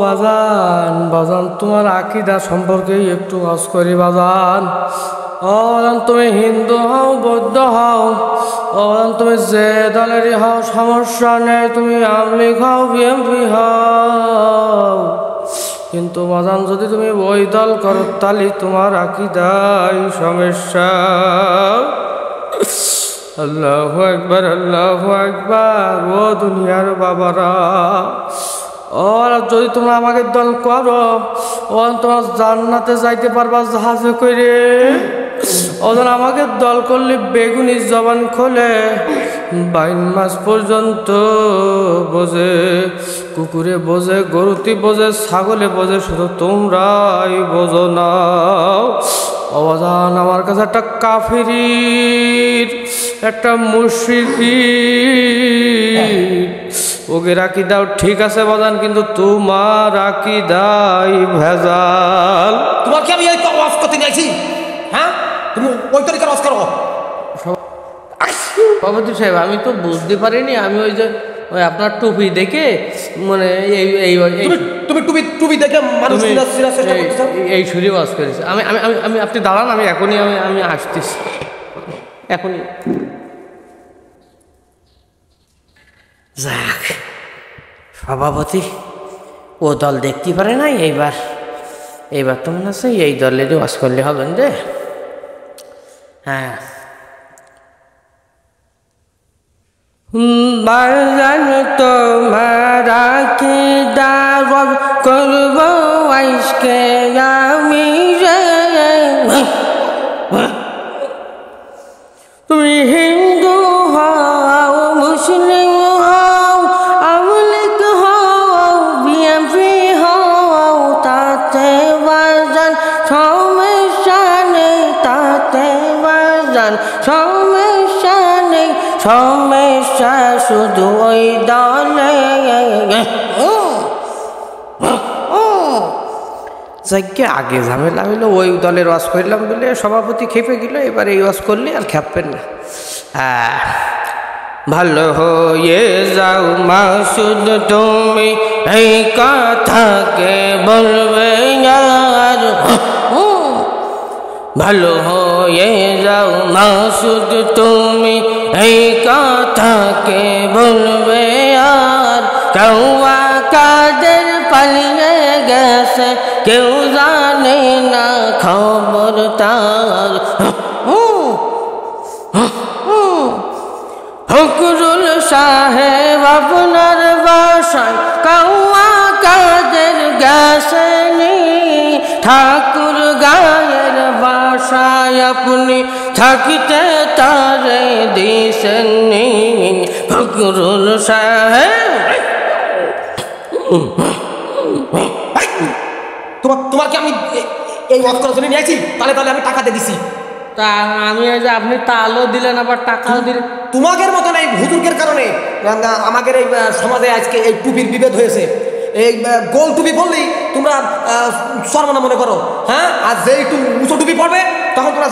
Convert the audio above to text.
বাজান বাজান তোমার আকীদা সম্পর্কে একটু ওয়াজ করি বাজান। ও বাজান তুমি হিন্দু হও বৌদ্ধ হও, ও বাজান তুমি যে দলেরই হও সমস্যা নেই, তুমি আওয়ামী লীগ হও বিএনপি হও, কিন্তু বাজান যদি তুমি ওই দল করো তাহলে তোমার আকীদাই সমস্যা। আল্লাহু আকবার আল্লাহু আকবার। ও দুনিয়ার বাবারা, ও যদি তোমরা আমাকে দল করো ও তোমার জান্নাতে যাইতে পারবা জাহাজে করে। ওজন আমাকে দল করলে বেগুনি জবান খোলে 22 মাস পর্যন্ত বোঝে, কুকুরে বোঝে, গরুতি বোঝে, ছাগলে বোঝে, শুধু তোমরাই বোঝো না। অবদান আমার কাছে একটা কাফির একটা মুশরিক, ওকে রাখি দাও ঠিক আছে বাজান, কিন্তু তোমার রাখি দাই ভেজাল। তোমাকে আমি এই ওয়াজ করতে নিয়েছি, হ্যাঁ তুমি ওই তরিকার ওয়াজ করো। সভাপতি সাহেব আমি তো বুঝতে পারিনি, আমি ওই যে ওই আপনার টুপি দেখে মানে তুমি টুপি টুপি দেখে মানুষ এই সুরে ওয়াজ করেছি। আমি আমি আমি আপনি দাঁড়ান, আমি এখনই আমি আসতেছি এখনই। যাক, সভাপতি ও দল দেখতে পারে না, এইবার তো মনে আছে এই দলের ওয়াজ করলে হবেন রে। হ্যাঁ বাজান তোমার আকীদা রদ করব আজকে আমি রে। তুমি হিন্দু হও মুসলিম হও আওয়ামী লীগ হও বিএনপি হও, তাতে বাজান সমস্যা নেই, তাতে বাজান সমস্যা নেই, সমস্যা শুধু ওই দলে। যাকে আগে ঝামেলা হইলো ওই দলের ওয়াজ করলাম বলে সভাপতি খেপে গেল, এবার এই ওয়াজ করলে আর খেপবেন না। ভালো হয়ে যাও মাসুদ তুমি এই কথাকে বলবে আর, ভালো হয়ে যাও মাসুদ তুমি এই কথাকে বলবে আর। কেউ কাদের পালিয়ে গেছে কেউ জানে না খবর তার। ফখরুল সাহেব আপনার বাসায় কাউয়া কাদের গেছেনি, ঠাকুর গায়ের বাসায় আপনি থাকিতে তারে দিছেননি। ফখরুল সাহেব তোমাকে আমি এই ওয়াজ করার জন্য নিয়েছি, তাহলে আমি টাকা দিয়ে দিছি। তা আমি এই যে আপনি তালও দিলেন আবার টাকাও দিলেন, তোমাদের মতন এই হুজুরকের কারণে আমাদের এই সমাজে আজকে এই টুপির বিভেদ হয়েছে। এই গোল টুপি পরলেই তোমরা সর্বনা মনে করো, হ্যাঁ, আর যেই উঁচু টুপি পড়বে তখন তোমরা